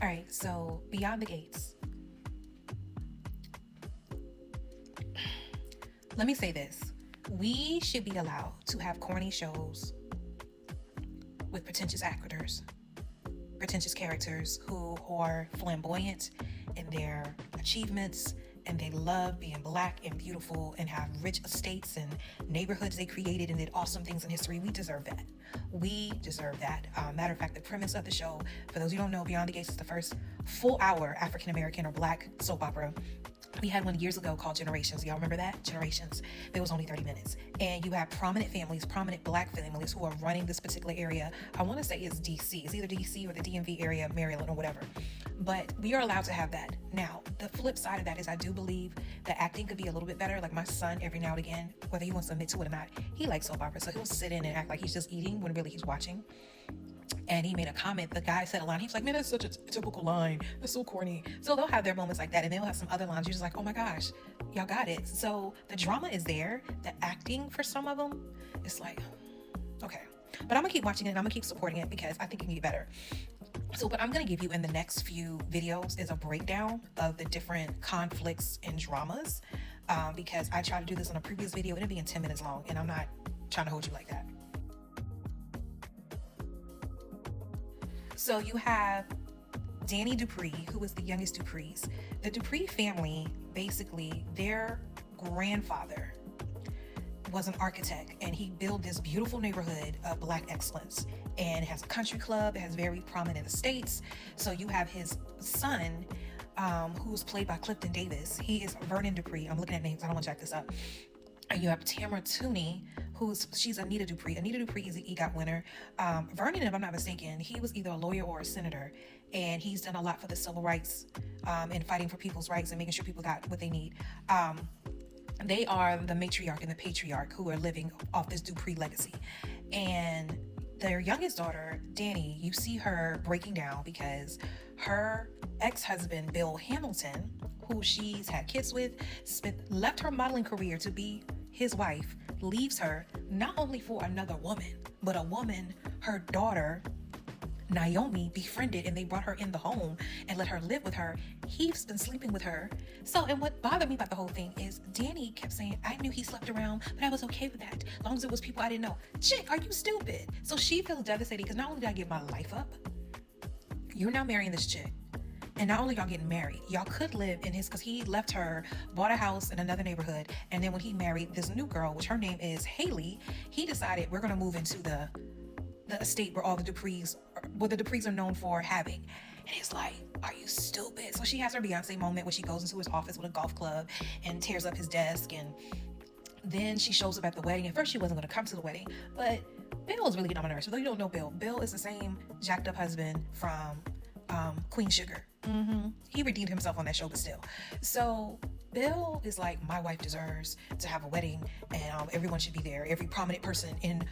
All right, so Beyond the Gates. Let me say this. We should be allowed to have corny shows with pretentious actors, pretentious characters who are flamboyant in their achievements, and they love being black and beautiful and have rich estates and neighborhoods they created and did awesome things in history. We deserve that. We deserve that. Matter of fact, the premise of the show, for those who don't know, Beyond the Gates is the first full hour African American or black soap opera. We had one years ago called Generations. Y'all remember that? Generations. It was only 30 minutes. And you have prominent families, prominent black families who are running this particular area. I want to say it's DC. It's either DC or the DMV area, Maryland or whatever. But we are allowed to have that. Now, the flip side of that is I do believe that acting could be a little bit better. Like my son, every now and again, whether he wants to admit to it or not, he likes soap opera. So he'll sit in and act like he's just eating when really he's watching. And he made a comment. The guy said a line. He was like, man, that's such a typical line. That's so corny. So they'll have their moments like that. And they'll have some other lines. You're just like, oh my gosh, y'all got it. So the drama is there. The acting for some of them, it's like, okay. But I'm going to keep watching it and I'm going to keep supporting it because I think it can get better. So what I'm going to give you in the next few videos is a breakdown of the different conflicts and dramas. Because I tried to do this in a previous video. It'll be in 10 minutes long. And I'm not trying to hold you like that. So you have Danny Dupree, who is the youngest Duprees. The Dupree family, basically, their grandfather was an architect, and he built this beautiful neighborhood of black excellence. And it has a country club, it has very prominent estates. So you have his son, who's played by Clifton Davis. He is Vernon Dupree. I'm looking at names, I don't want to jack this up. And you have Tamara Tooney, she's Anita Dupree. Anita Dupree is an EGOT winner. Vernon, if I'm not mistaken, he was either a lawyer or a senator, and he's done a lot for the civil rights and fighting for people's rights and making sure people got what they need. They are the matriarch and the patriarch who are living off this Dupree legacy. And their youngest daughter, Danny, you see her breaking down because her ex-husband, Bill Hamilton, who she's had kids with, left her modeling career to be his wife, leaves her not only for another woman, but a woman her daughter Naomi befriended, and they brought her in the home and let her live with her. He's been sleeping with her. So, and what bothered me about the whole thing is Danny kept saying, I knew he slept around, but I was okay with that, as long as it was people I didn't know. Chick, are you stupid? So she feels devastated because not only did I give my life up, you're now marrying this chick. And not only y'all getting married, y'all could live in his, because he left her, bought a house in another neighborhood, and then when he married this new girl, which her name is Haley, he decided we're going to move into the estate where all the Duprees, what the Duprees are known for having. And it's like, are you stupid? So she has her Beyonce moment where she goes into his office with a golf club and tears up his desk, and then she shows up at the wedding. At first she wasn't going to come to the wedding, but Bill is really getting on my nerves. For those you don't know Bill is the same jacked up husband from Queen Sugar. He redeemed himself on that show, but still. So Bill is like, my wife deserves to have a wedding, and everyone should be there. Every prominent person in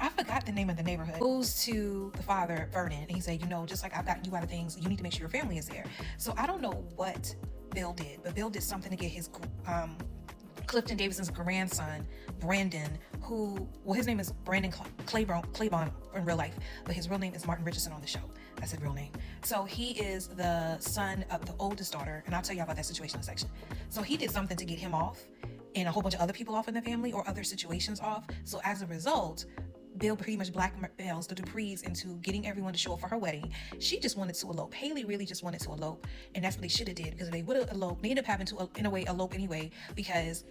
I forgot the name of the neighborhood, goes to the father, Vernon, and he said, just like I've got you out of things, you need to make sure your family is there. So I don't know what Bill did, but Bill did something to get his Clifton Davison's grandson, Brandon, his name is Brandon Claiborne in real life, but his real name is Martin Richardson on the show. That's his real name. So he is the son of the oldest daughter, and I'll tell you about that situation in a section. So he did something to get him off, and a whole bunch of other people off in the family or other situations off. So as a result, Bill pretty much blackmails the Duprees into getting everyone to show up for her wedding. She just wanted to elope. Haley really just wanted to elope, and that's what they should have did, because if they would have eloped, they ended up having to, in a way, elope anyway, because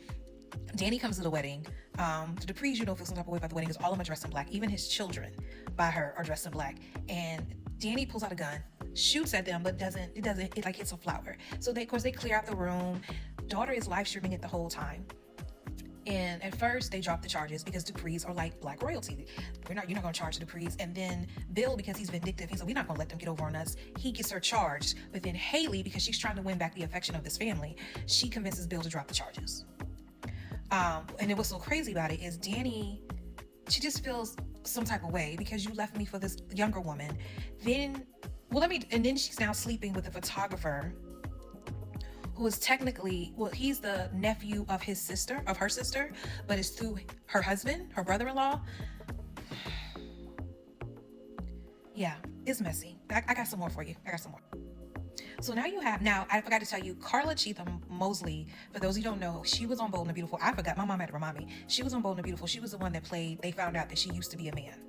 Danny comes to the wedding. The Duprees, feel some type of way about the wedding, because all of them are dressed in black. Even his children by her are dressed in black. And Danny pulls out a gun, shoots at them, but it like hits a flower. So they clear out the room. Daughter is live streaming it the whole time. And at first they dropped the charges because Duprees are like black royalty. You're not going to charge the Duprees. And then Bill, because he's vindictive, he's like, we're not going to let them get over on us. He gets her charged. But then Haley, because she's trying to win back the affection of this family, she convinces Bill to drop the charges. And what's so crazy about it is Danny, she just feels some type of way because you left me for this younger woman. And then she's now sleeping with a photographer who is technically, he's the nephew of her sister, but it's through her husband, her brother-in-law. Yeah, It's messy. I got some more for you. I got some more. So now I forgot to tell you, Carla Cheatham Mosley, for those who don't know, she was on Bold and the Beautiful. I forgot, my mom had to remind me. She was on Bold and the Beautiful. She was the one that played, they found out that she used to be a man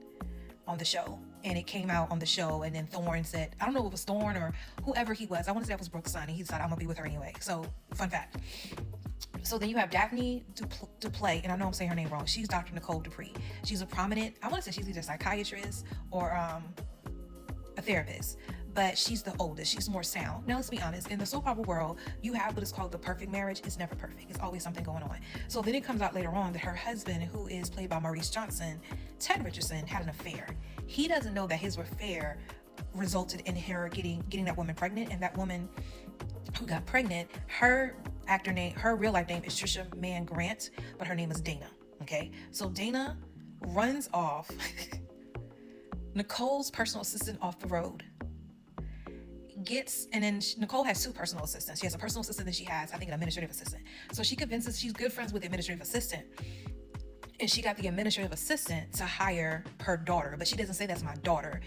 on the show. And it came out on the show, and then Thorne said, I don't know if it was Thorne or whoever he was. I want to say that was Brooke's son, and he decided I'm gonna be with her anyway. So, fun fact. So then you have Daphne Duplay, and I know I'm saying her name wrong. She's Dr. Nicole Dupree. She's a prominent, I want to say she's either a psychiatrist or a therapist, but she's the oldest. She's more sound. Now, let's be honest. In the soap opera world, you have what is called the perfect marriage. It's never perfect. It's always something going on. So then it comes out later on that her husband, who is played by Maurice Johnson, Ted Richardson, had an affair. He doesn't know that his affair resulted in her getting that woman pregnant, and that woman who got pregnant, her actor name, her real life name is Trisha Mann Grant, but her name is Dana. Okay, so Dana runs off Nicole's personal assistant off the road. And then Nicole has two personal assistants. She has a personal assistant, and she has, I think, an administrative assistant. So she convinces, she's good friends with the administrative assistant, and she got the administrative assistant to hire her daughter, but she doesn't say that's my daughter.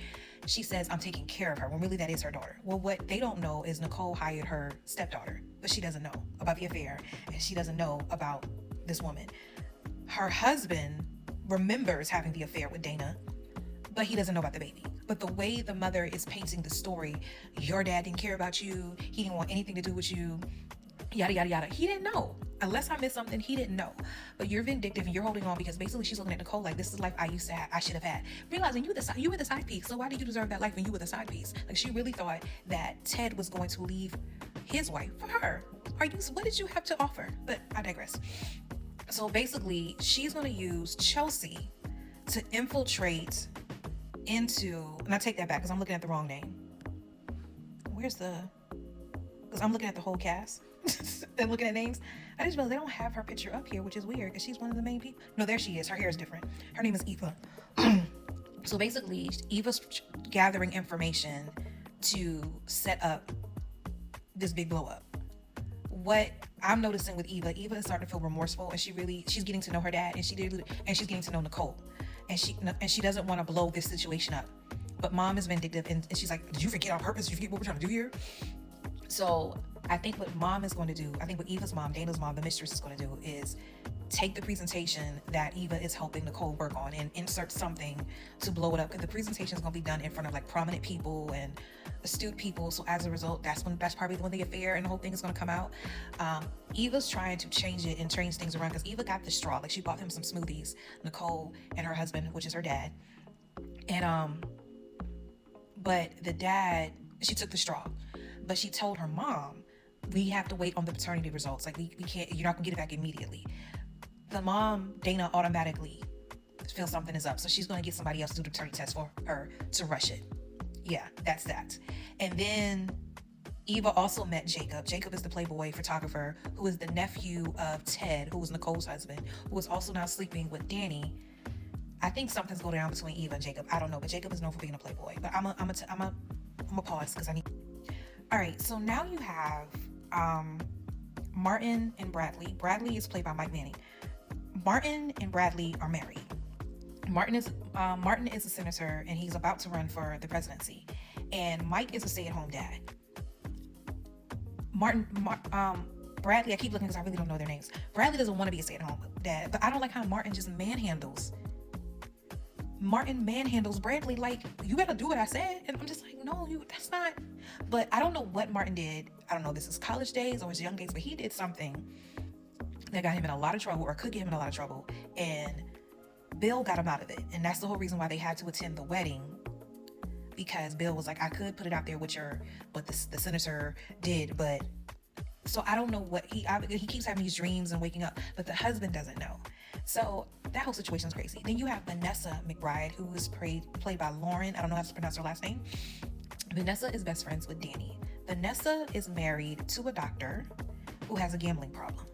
She says, I'm taking care of her, when really that is her daughter. Well, what they don't know is Nicole hired her stepdaughter, but she doesn't know about the affair, and she doesn't know about this woman. Her husband remembers having the affair with Dana, but he doesn't know about the baby. But the way the mother is painting the story, your dad didn't care about you, he didn't want anything to do with you, yada, yada, yada. He didn't know. Unless I missed something, he didn't know. But you're vindictive and you're holding on because basically she's looking at Nicole like, this is life I used to have, I should have had. Realizing you were the side piece, so why did you deserve that life when you were the side piece? Like, she really thought that Ted was going to leave his wife for her. What did you have to offer? But I digress. So basically, she's going to use Chelsea to infiltrate into, and I take that back because I'm looking at the wrong name. Because I'm looking at the whole cast and looking at names. I just realized they don't have her picture up here, which is weird because she's one of the main people. No, there she is. Her hair is different. Her name is Eva. So basically, Eva's gathering information to set up this big blow up. What I'm noticing with Eva is starting to feel remorseful, and she's getting to know her dad, and she's getting to know Nicole, and she doesn't want to blow this situation up. But mom is vindictive, and she's like, did you forget on purpose? Did you forget what we're trying to do here? So I think what mom is going to do, I think what Eva's mom, Dana's mom, the mistress, is going to do is take the presentation that Eva is helping Nicole work on and insert something to blow it up. Because the presentation is going to be done in front of like prominent people and astute people. So as a result, that's probably when the affair and the whole thing is going to come out. Eva's trying to change it and change things around because Eva got the straw. Like, she bought him some smoothies, Nicole and her husband, which is her dad. And but the dad, she took the straw. But she told her mom, we have to wait on the paternity results. Like, we can't, you're not gonna get it back immediately. The mom, Dana, automatically feels something is up. So she's gonna get somebody else to do the paternity test for her to rush it. Yeah, that's that. And then Eva also met Jacob. Jacob is the Playboy photographer who is the nephew of Ted, who was Nicole's husband, who is also now sleeping with Danny. I think something's going down between Eva and Jacob. I don't know, but Jacob is known for being a Playboy. But I'm a pause because I need. All right, so now you have Martin and Bradley. Bradley is played by Mike Manning. Martin and Bradley are married. Martin is a senator, and he's about to run for the presidency. And Mike is a stay-at-home dad. Bradley, I keep looking because I really don't know their names. Bradley doesn't want to be a stay-at-home dad, but I don't like how Martin just manhandles Bradley like, you gotta do what I said. And I'm just like, no, that's not. But I don't know what Martin did. I don't know if this is college days or his young days, but he did something that got him in a lot of trouble, or could get him in a lot of trouble. And Bill got him out of it. And that's the whole reason why they had to attend the wedding, because Bill was like, I could put it out there what the senator did, but so I don't know what he keeps having these dreams and waking up, but the husband doesn't know. So that whole situation is crazy. Then you have Vanessa McBride, who is played by Lauren. I don't know how to pronounce her last name. Vanessa is best friends with Danny. Vanessa is married to a doctor who has a gambling problem,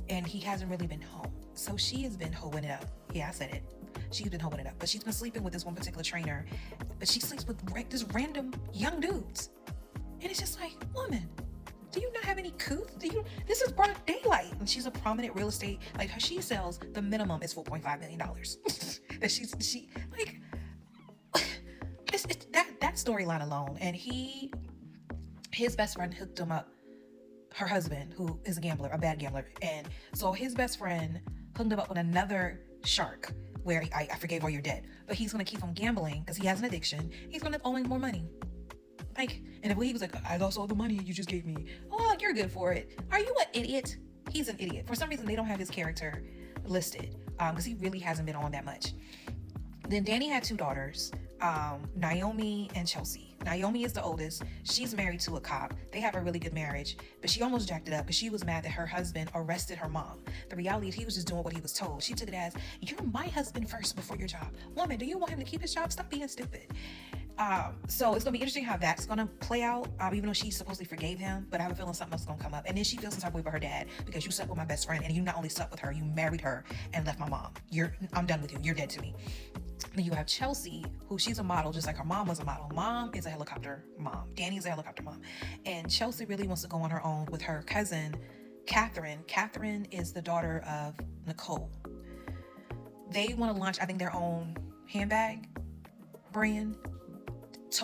and he hasn't really been home. So she has been hoeing it up. Yeah, I said it. She's been hoeing it up, but she's been sleeping with this one particular trainer, but she sleeps with just random young dudes. And it's just like, woman, do you not have any couth? This is broad daylight. And she's a prominent real estate, like, she sells, the minimum is $4.5 million. That storyline alone, and his best friend hooked him up, her husband, who is a gambler, a bad gambler. And so his best friend hooked him up with another shark where I forgave all your debt, but he's going to keep him gambling because he has an addiction. He's going to owe him more money. Like, and if he was like, I lost all the money you just gave me. Oh, you're good for it. Are you an idiot? He's an idiot. For some reason, they don't have his character listed because he really hasn't been on that much. Then Danny had two daughters, Naomi and Chelsea. Naomi is the oldest. She's married to a cop. They have a really good marriage, but she almost jacked it up because she was mad that her husband arrested her mom. The reality is he was just doing what he was told. She took it as, you're my husband first before your job. Woman, do you want him to keep his job? Stop being stupid. So it's gonna be interesting how that's gonna play out, even though she supposedly forgave him, but I have a feeling something else is gonna come up. And then she feels some type of way about her dad because you slept with my best friend, and you not only slept with her, you married her and left my mom. I'm done with you. You're dead to me. Then you have Chelsea, who she's a model, just like her mom was a model. Mom is a helicopter mom. Danny's a helicopter mom. And Chelsea really wants to go on her own with her cousin, Catherine. Catherine is the daughter of Nicole. They want to launch, I think, their own handbag brand.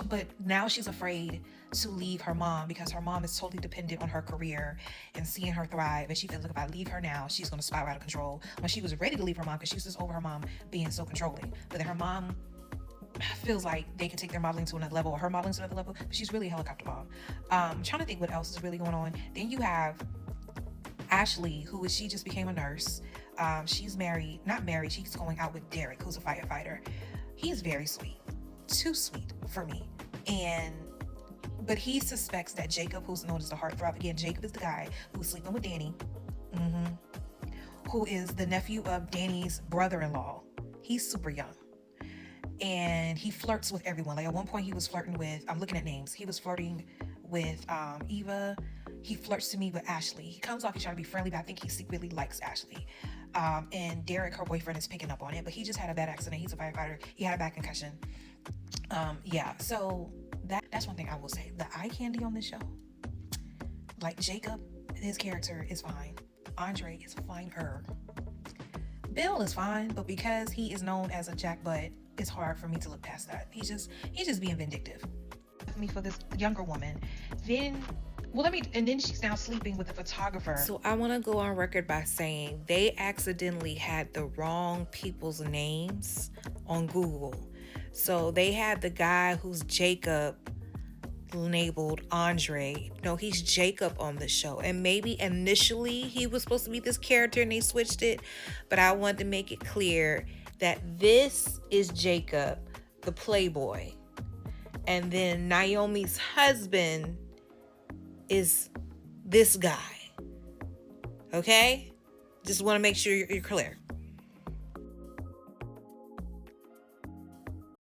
But now she's afraid to leave her mom because her mom is totally dependent on her career and seeing her thrive. And she feels like if I leave her now, she's going to spiral out of control. When she was ready to leave her mom because she was just over her mom being so controlling. But then her mom feels like they can take their modeling to another level, or her modeling to another level. But she's really a helicopter mom. I'm trying to think what else is really going on. Then you have Ashley, she just became a nurse. She's not married. She's going out with Derek, who's a firefighter. He's very sweet. Too sweet for me. But he suspects that Jacob, who's known as the heartthrob, again, Jacob is the guy who's sleeping with Danny, who is the nephew of Danny's brother-in-law. He's super young. And he flirts with everyone. Like at one point he was flirting with, I'm looking at names. He was flirting with Eva. He flirts to me with Ashley. He comes off, he's trying to be friendly, but I think he secretly likes Ashley. And Derek, her boyfriend, is picking up on it, but he just had a bad accident. He's a firefighter. He had a back concussion. So that's one thing I will say. The eye candy on this show, like Jacob, his character is fine. Andre is finer. Bill is fine, but because he is known as a jackbutt, it's hard for me to look past that. He's just being vindictive. For this younger woman, then she's now sleeping with a photographer. So I want to go on record by saying they accidentally had the wrong people's names on Google. So they had the guy who's Jacob labeled Andre. No, he's Jacob on the show. And maybe initially he was supposed to be this character and they switched it. But I wanted to make it clear that this is Jacob, the playboy. And then Naomi's husband is this guy. Okay? Just want to make sure you're clear.